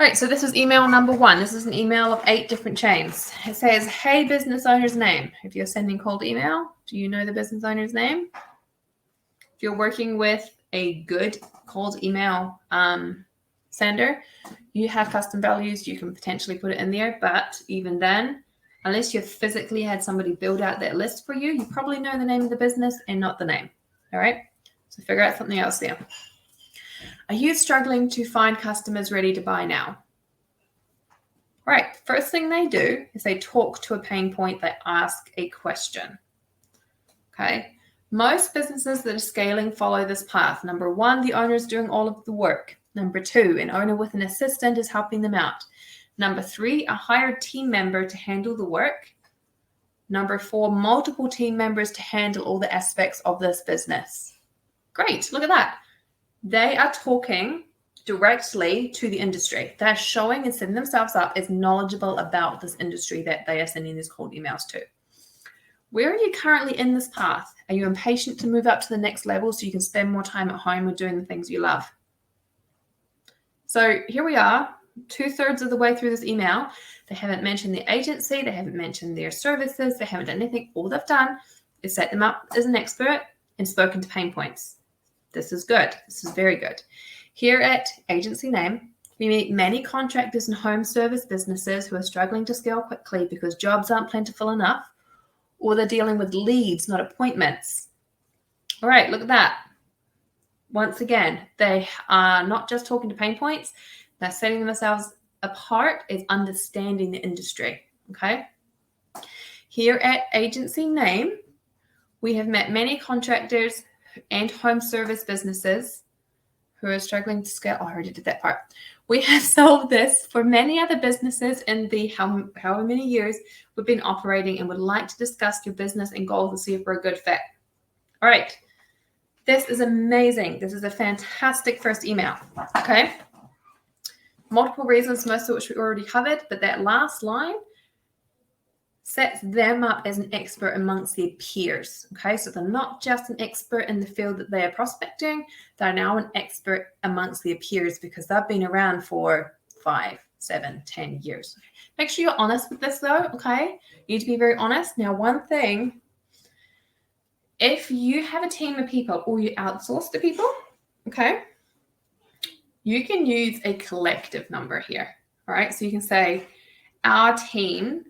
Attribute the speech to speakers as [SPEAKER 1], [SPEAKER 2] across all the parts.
[SPEAKER 1] All right, so this is email number 1. This is an email of 8 different chains. It says, hey, business owner's name. If you're sending cold email, do you know the business owner's name? If you're working with a good cold email sender, you have custom values. You can potentially put it in there, but even then, unless you've physically had somebody build out that list for you, you probably know the name of the business and not the name. All right, so figure out something else there. Are you struggling to find customers ready to buy now? All right, first thing they do is they talk to a pain point, they ask a question. Okay, most businesses that are scaling follow this path. Number 1, the owner is doing all of the work. Number 2, an owner with an assistant is helping them out. Number 3, a hired team member to handle the work. Number 4, multiple team members to handle all the aspects of this business. Great, look at that. They are talking directly to the industry. They're showing and setting themselves up as knowledgeable about this industry that they are sending these cold emails to. Where are you currently in this path? Are you impatient to move up to the next level so you can spend more time at home or doing the things you love? So here we are, 2/3 of the way through this email. They haven't mentioned the agency. They haven't mentioned their services. They haven't done anything. All they've done is set them up as an expert and spoken to pain points. This is good. This is very good. Here at Agency Name, we meet many contractors and home service businesses who are struggling to scale quickly because jobs aren't plentiful enough, or they're dealing with leads, not appointments. All right, look at that. Once again, they are not just talking to pain points, they're setting themselves apart as understanding the industry, okay? Here at Agency Name, we have met many contractors and home service businesses who are struggling to scale. Oh, I already did that part. We have solved this for many other businesses in the however many years we've been operating and would like to discuss your business and goals and see if we're a good fit. All right. This is amazing. This is a fantastic first email. Okay. Multiple reasons, most of which we already covered, but that last line sets them up as an expert amongst their peers. Okay, so they're not just an expert in the field that they are prospecting, they're now an expert amongst their peers because they've been around for 5, 7, 10 years. Make sure you're honest with this though, okay? You need to be very honest. Now, one thing, if you have a team of people or you outsource to people, okay, you can use a collective number here, all right? So you can say, our team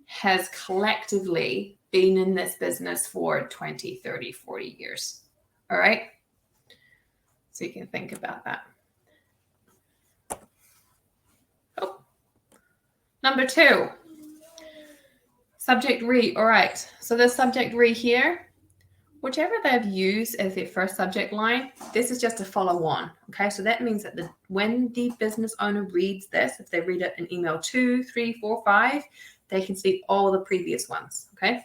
[SPEAKER 1] has collectively been in this business for 20, 30, 40 years. All right. So you can think about that. Oh. Number 2, subject re. All right. So the subject re here, whichever they've used as their first subject line, this is just a follow on. Okay. So that means that when the business owner reads this, if they read it in email 2, 3, 4, 5, they can see all the previous ones, okay?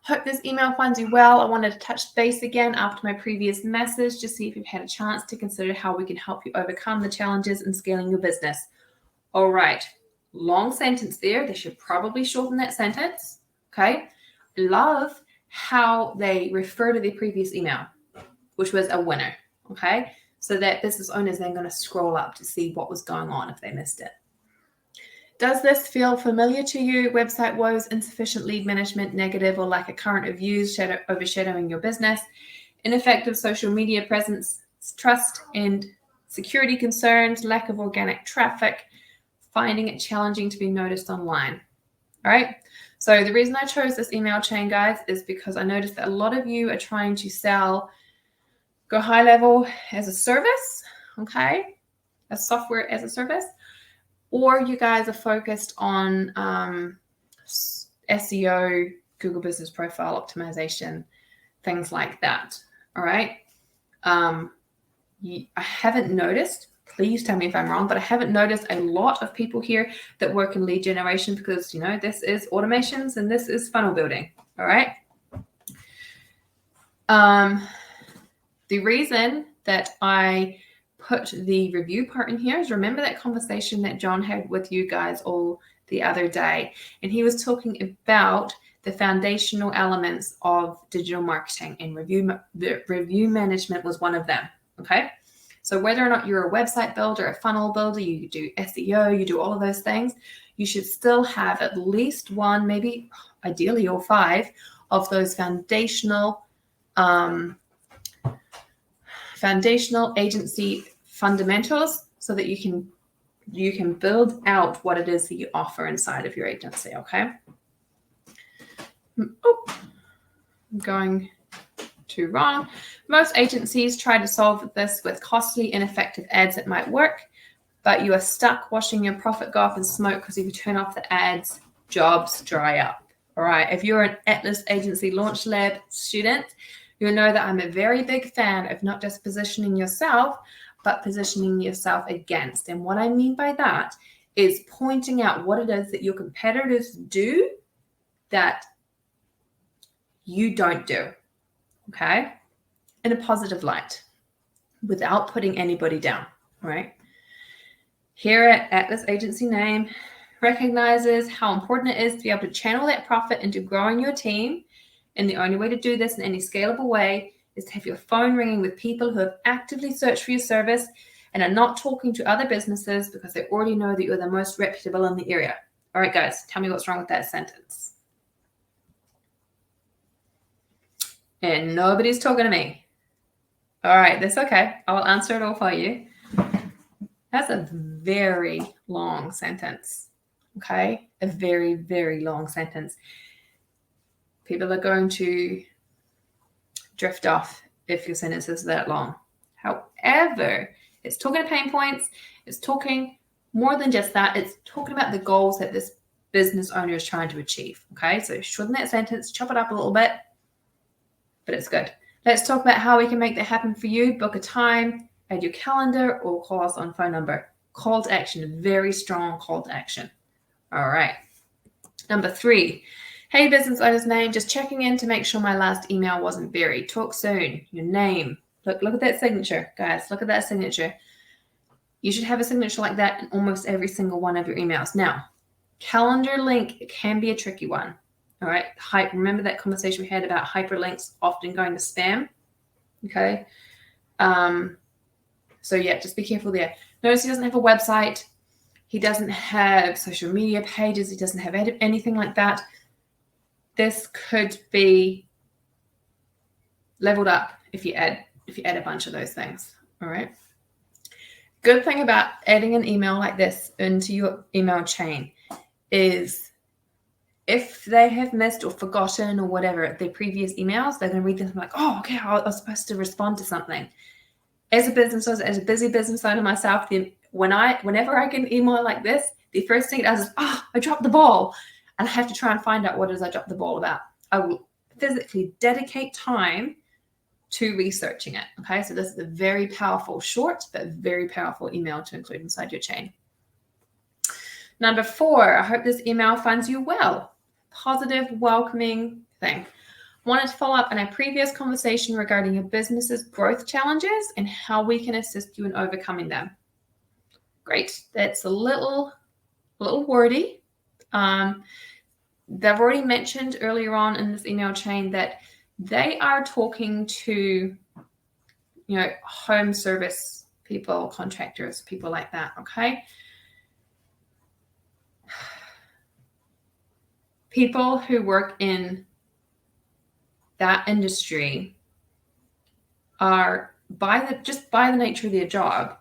[SPEAKER 1] Hope this email finds you well. I wanted to touch base again after my previous message to see if you've had a chance to consider how we can help you overcome the challenges in scaling your business. All right, long sentence there. They should probably shorten that sentence, okay? Love how they refer to their previous email, which was a winner, okay? So that business owner is then going to scroll up to see what was going on if they missed it. Does this feel familiar to you? Website woes, insufficient lead management, negative or lack of current reviews overshadowing your business, ineffective social media presence, trust and security concerns, lack of organic traffic, finding it challenging to be noticed online. All right. So the reason I chose this email chain, guys, is because I noticed that a lot of you are trying to go high level as a service, okay, a software as a service. Or you guys are focused on SEO, Google Business Profile Optimization, things like that. All right. I haven't noticed, please tell me if I'm wrong, but I haven't noticed a lot of people here that work in lead generation because, you know, this is automations and this is funnel building. All right. The reason that I put the review part in here is remember that conversation that John had with you guys all the other day, and he was talking about the foundational elements of digital marketing, and review management was one of them. Okay, So whether or not you're a website builder, a funnel builder, you do SEO, you do all of those things, you should still have at least one, maybe ideally all 5 of those foundational agency fundamentals so that you can build out what it is that you offer inside of your agency, okay? Oh, I'm going too wrong. Most agencies try to solve this with costly, ineffective ads that might work, but you are stuck watching your profit go up in smoke because if you turn off the ads, jobs dry up. All right. If you're an Atlas Agency Launch Lab student, you'll know that I'm a very big fan of not just positioning yourself, but positioning yourself against. And what I mean by that is pointing out what it is that your competitors do that you don't do, okay, in a positive light without putting anybody down, right? Here at Atlas Agency Name recognizes how important it is to be able to channel that profit into growing your team. And the only way to do this in any scalable way is to have your phone ringing with people who have actively searched for your service and are not talking to other businesses because they already know that you're the most reputable in the area. All right, guys, tell me what's wrong with that sentence. And nobody's talking to me. All right, that's okay. I will answer it all for you. That's a very long sentence, okay? A very, very long sentence. People are going to drift off if your sentence is that long. However, it's talking to pain points. It's talking more than just that. It's talking about the goals that this business owner is trying to achieve, okay? So shorten that sentence, chop it up a little bit, but it's good. Let's talk about how we can make that happen for you. Book a time, add your calendar, or call us on phone number. Call to action, very strong call to action. All right. Number 3, hey, business owner's name, just checking in to make sure my last email wasn't buried. Talk soon, your name. Look at that signature, guys. Look at that signature. You should have a signature like that in almost every single one of your emails. Now, calendar link can be a tricky one. All right. Remember that conversation we had about hyperlinks often going to spam? Okay. So yeah, just be careful there. Notice he doesn't have a website. He doesn't have social media pages. He doesn't have anything like that. This could be leveled up if you add a bunch of those things. All right. Good thing about adding an email like this into your email chain is if they have missed or forgotten or whatever their previous emails, they're going to read them like, oh, okay, I was supposed to respond to something. As a business owner, as a busy business owner myself, then whenever I get an email like this, the first thing it does is, I dropped the ball. And I have to try and find out what it is I dropped the ball about. I will physically dedicate time to researching it. Okay, so this is a very powerful, short, but very powerful email to include inside your chain. Number 4, I hope this email finds you well. Positive, welcoming thing. Wanted to follow up on our previous conversation regarding your business's growth challenges and how we can assist you in overcoming them. Great. That's a little wordy. They've already mentioned earlier on in this email chain that they are talking to, home service people, contractors, people like that. Okay. People who work in that industry are by the nature of their job,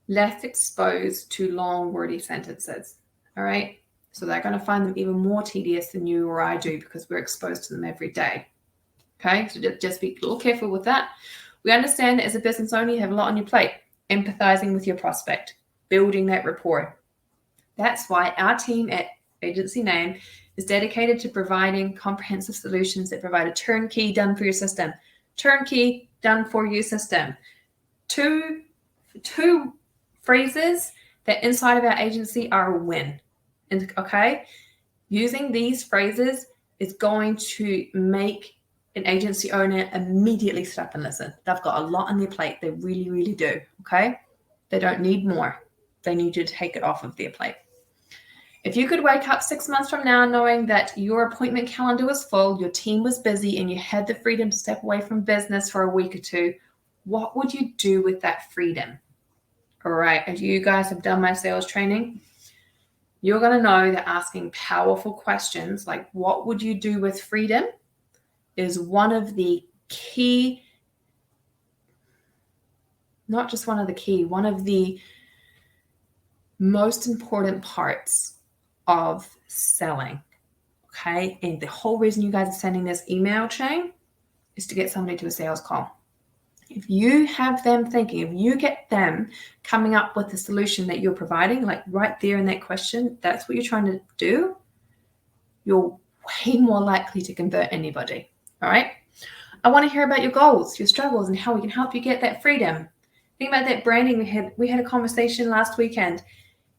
[SPEAKER 1] less exposed to long, wordy sentences. All right. So they're going to find them even more tedious than you or I do because we're exposed to them every day. Okay. So just be a little careful with that. We understand that as a business owner, you have a lot on your plate, empathizing with your prospect, building that rapport. That's why our team at Agency Name is dedicated to providing comprehensive solutions that provide a turnkey done for your system. Turnkey done for you system. Two phrases that inside of our agency are a win. And okay, using these phrases is going to make an agency owner immediately stop and listen. They've got a lot on their plate. They really, really do. Okay. They don't need more. They need you to take it off of their plate. If you could wake up 6 months from now knowing that your appointment calendar was full, your team was busy, and you had the freedom to step away from business for a week or two, What would you do with that freedom? All right, as you guys have done my sales training, you're going to know that asking powerful questions like what would you do with freedom is one of the key, not just one of the key, one of the most important parts of selling. Okay, and the whole reason you guys are sending this email chain is to get somebody to a sales call. If you have them thinking, if you get them coming up with the solution that you're providing, like right there in that question, that's what you're trying to do, you're way more likely to convert anybody. All right. I want to hear about your goals, your struggles, and how we can help you get that freedom. Think about that branding. We had a conversation last weekend.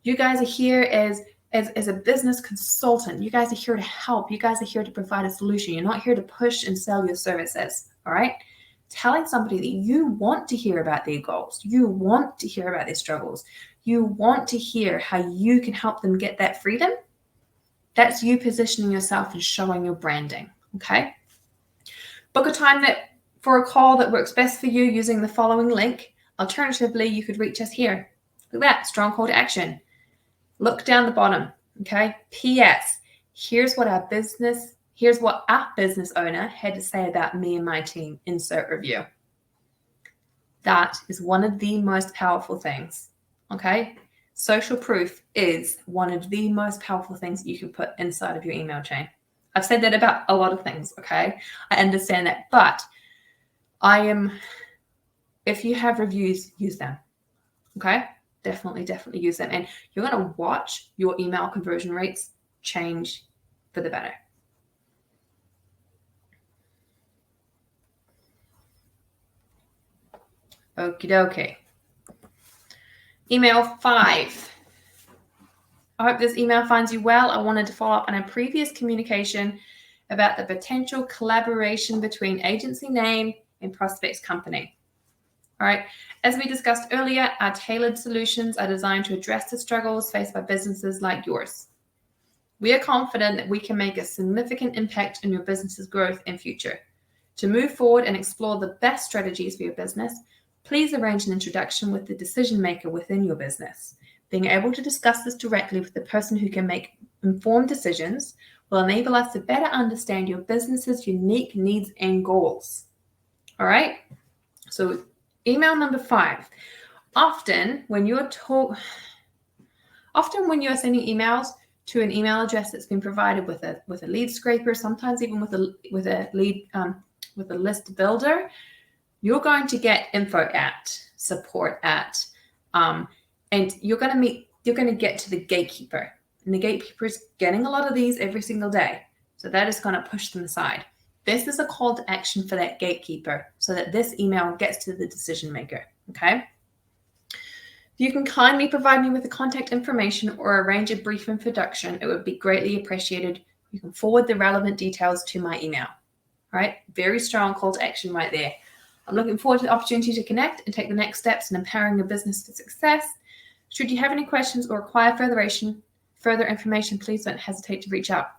[SPEAKER 1] You guys are here as a business consultant. You guys are here to help. You guys are here to provide a solution. You're not here to push and sell your services. All right. Telling somebody that you want to hear about their goals, you want to hear about their struggles, you want to hear how you can help them get that freedom, that's you positioning yourself and showing your branding, okay? Book a time for a call that works best for you using the following link. Alternatively, you could reach us here. Look at that, strong call to action. Look down the bottom, okay? P.S. Here's what our business owner had to say about me and my team. Insert review. That is one of the most powerful things, okay? Social proof is one of the most powerful things that you can put inside of your email chain. I've said that about a lot of things, okay? I understand that, but if you have reviews, use them, okay? Definitely use them. And you're going to watch your email conversion rates change for the better. Okie dokie. Email 5. I hope this email finds you well. I wanted to follow up on a previous communication about the potential collaboration between agency name and prospect's company. All right. As we discussed earlier, our tailored solutions are designed to address the struggles faced by businesses like yours. We are confident that we can make a significant impact in your business's growth and future. To move forward and explore the best strategies for your business, please arrange an introduction with the decision maker within your business. Being able to discuss this directly with the person who can make informed decisions will enable us to better understand your business's unique needs and goals. All right. So email number 5. Often when you're sending emails to an email address that's been provided with a lead scraper, sometimes even with a list builder, you're going to get info at, support at, and you're going to get to the gatekeeper. And the gatekeeper is getting a lot of these every single day. So that is going to push them aside. This is a call to action for that gatekeeper so that this email gets to the decision maker. Okay. If you can kindly provide me with the contact information or arrange a brief introduction, it would be greatly appreciated. You can forward the relevant details to my email. All right. Very strong call to action right there. I'm looking forward to the opportunity to connect and take the next steps in empowering your business for success. Should you have any questions or require further information, please don't hesitate to reach out.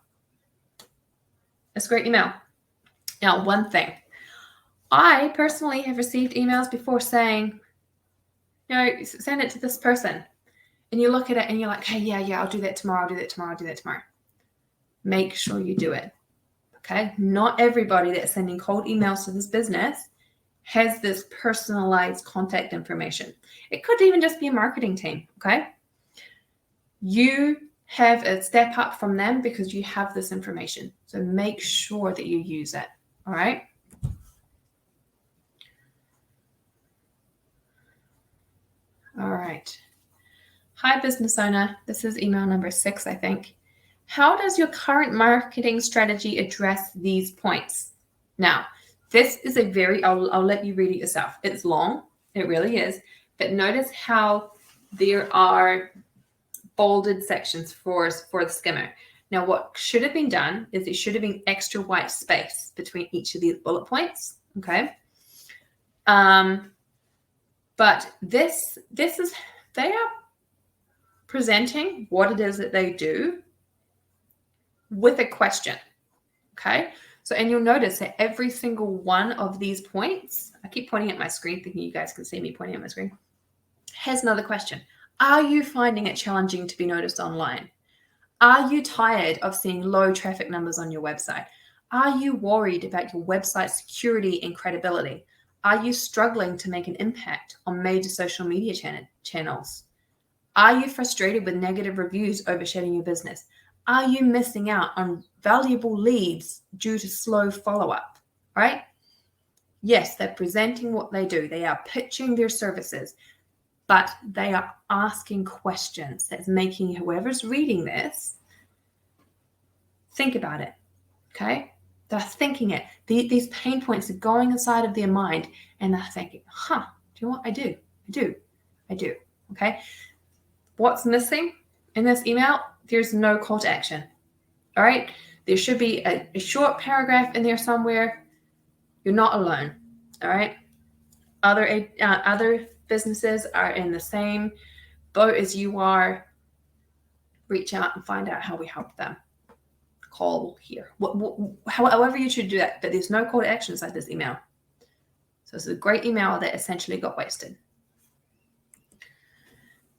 [SPEAKER 1] That's a great email. Now, one thing. I personally have received emails before saying, send it to this person. And you look at it and you're like, hey, yeah, I'll do that tomorrow. Make sure you do it. Okay? Not everybody that's sending cold emails to this business has this personalized contact information. It could even just be a marketing team, okay? You have a step up from them because you have this information. So make sure that you use it, all right? All right. Hi, business owner. This is email number 6, I think. How does your current marketing strategy address these points? Now, this is I'll let you read it yourself. It's long, it really is. But notice how there are bolded sections for the skimmer. Now, what should have been done is there should have been extra white space between each of these bullet points, okay? But this is, they are presenting what it is that they do with a question, okay? So, and you'll notice that every single one of these points, I keep pointing at my screen, thinking you guys can see me pointing at my screen, has another question. Are you finding it challenging to be noticed online? Are you tired of seeing low traffic numbers on your website? Are you worried about your website security and credibility? Are you struggling to make an impact on major social media channels? Are you frustrated with negative reviews overshadowing your business? Are you missing out on valuable leads due to slow follow-up, right? Yes, they're presenting what they do. They are pitching their services, but they are asking questions that's making whoever's reading this think about it, okay? They're thinking it. These pain points are going inside of their mind, and they're thinking, do you know what? I do, okay? What's missing in this email? There's no call to action, all right? There should be a short paragraph in there somewhere. You're not alone, all right? Other businesses are in the same boat as you are. Reach out and find out how we help them. Call here. However you should do that, but there's no call to action inside this email. So it's a great email that essentially got wasted.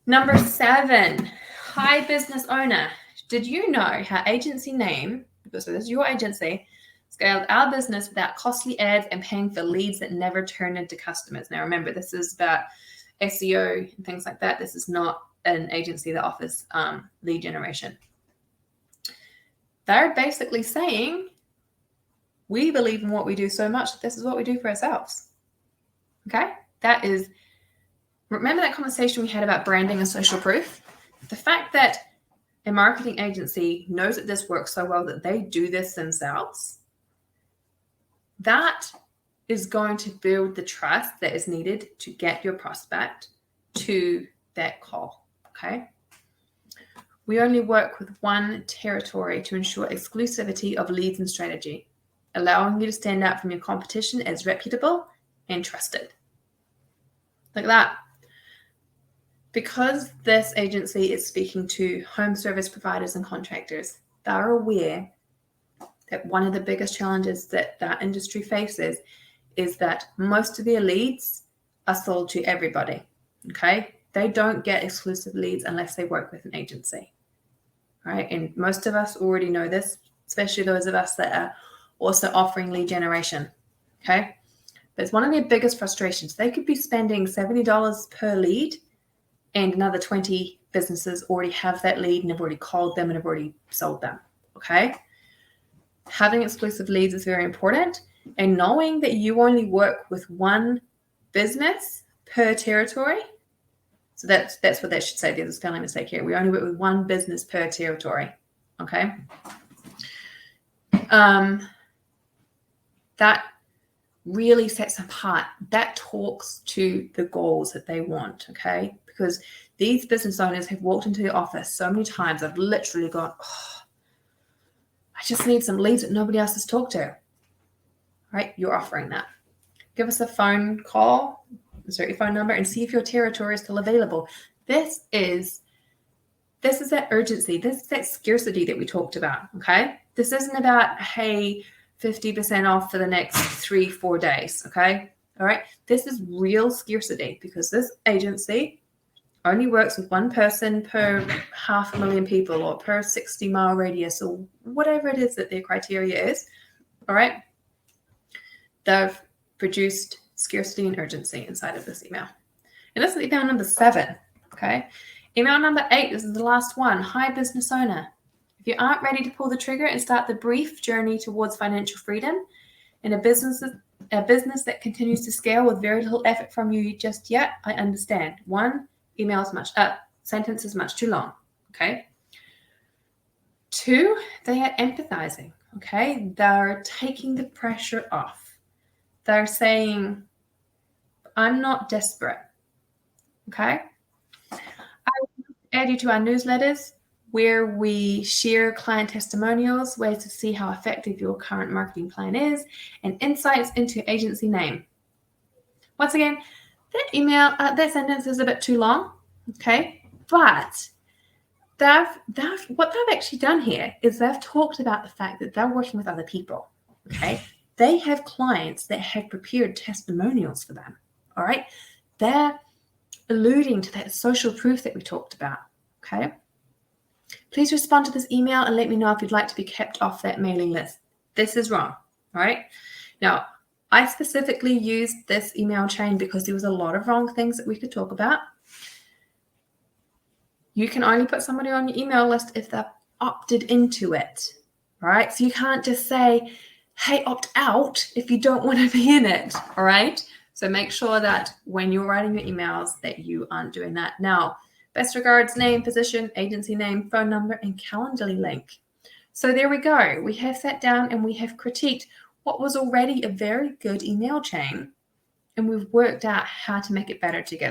[SPEAKER 1] Number 7, hi business owner. Did you know how agency name, because this is your agency, scaled our business without costly ads and paying for leads that never turn into customers? Now remember, this is about SEO and things like that. This is not an agency that offers lead generation. They're basically saying, we believe in what we do so much that this is what we do for ourselves. Okay? That is, remember that conversation we had about branding and social proof? The fact that a marketing agency knows that this works so well that they do this themselves, that is going to build the trust that is needed to get your prospect to that call. Okay? We only work with one territory to ensure exclusivity of leads and strategy, allowing you to stand out from your competition as reputable and trusted. Like that. Because this agency is speaking to home service providers and contractors, they're aware that one of the biggest challenges that that industry faces is that most of their leads are sold to everybody. Okay? They don't get exclusive leads unless they work with an agency. Right? And most of us already know this, especially those of us that are also offering lead generation. Okay? But it's one of their biggest frustrations. They could be spending $70 per lead, and another 20 businesses already have that lead and have already called them and have already sold them. Okay? Having exclusive leads is very important, and knowing that you only work with one business per territory. So that's what they should say. There's a spelling mistake here. We only work with one business per territory. Okay. That really sets them apart. That talks to the goals that they want. Okay. Because these business owners have walked into the office so many times. I've literally gone, I just need some leads that nobody else has talked to. Right? You're offering that. Give us a phone call. Insert your phone number and see if your territory is still available. This is that urgency. This is that scarcity that we talked about. Okay. This isn't about, hey, 50% off for the next 3-4 days. Okay. All right. This is real scarcity because this agency only works with one person per 500,000 people or per 60-mile radius or whatever it is that their criteria is. All right. They've produced scarcity and urgency inside of this email. And this is email number 7. Okay. Email number 8. This is the last one. Hi, business owner. If you aren't ready to pull the trigger and start the brief journey towards financial freedom in a business that continues to scale with very little effort from you just yet, I understand. 1 sentence is much too long. Okay. 2, they are empathizing. Okay. They're taking the pressure off. They're saying, I'm not desperate. Okay. I will add you to our newsletters where we share client testimonials, ways to see how effective your current marketing plan is, and insights into agency name. Once again, that sentence is a bit too long. Okay. But what they've actually done here is they've talked about the fact that they're working with other people. okay? They have clients that have prepared testimonials for them, all right? They're alluding to that social proof that we talked about, okay? Please respond to this email and let me know if you'd like to be kept off that mailing list. This is wrong, all right? Now, I specifically used this email chain because there was a lot of wrong things that we could talk about. You can only put somebody on your email list if they've opted into it, all right? So you can't just say, hey, opt out if you don't want to be in it, all right? So make sure that when you're writing your emails that you aren't doing that. Now, best regards, name, position, agency name, phone number, and Calendly link. So there we go. We have sat down and we have critiqued what was already a very good email chain, and we've worked out how to make it better together.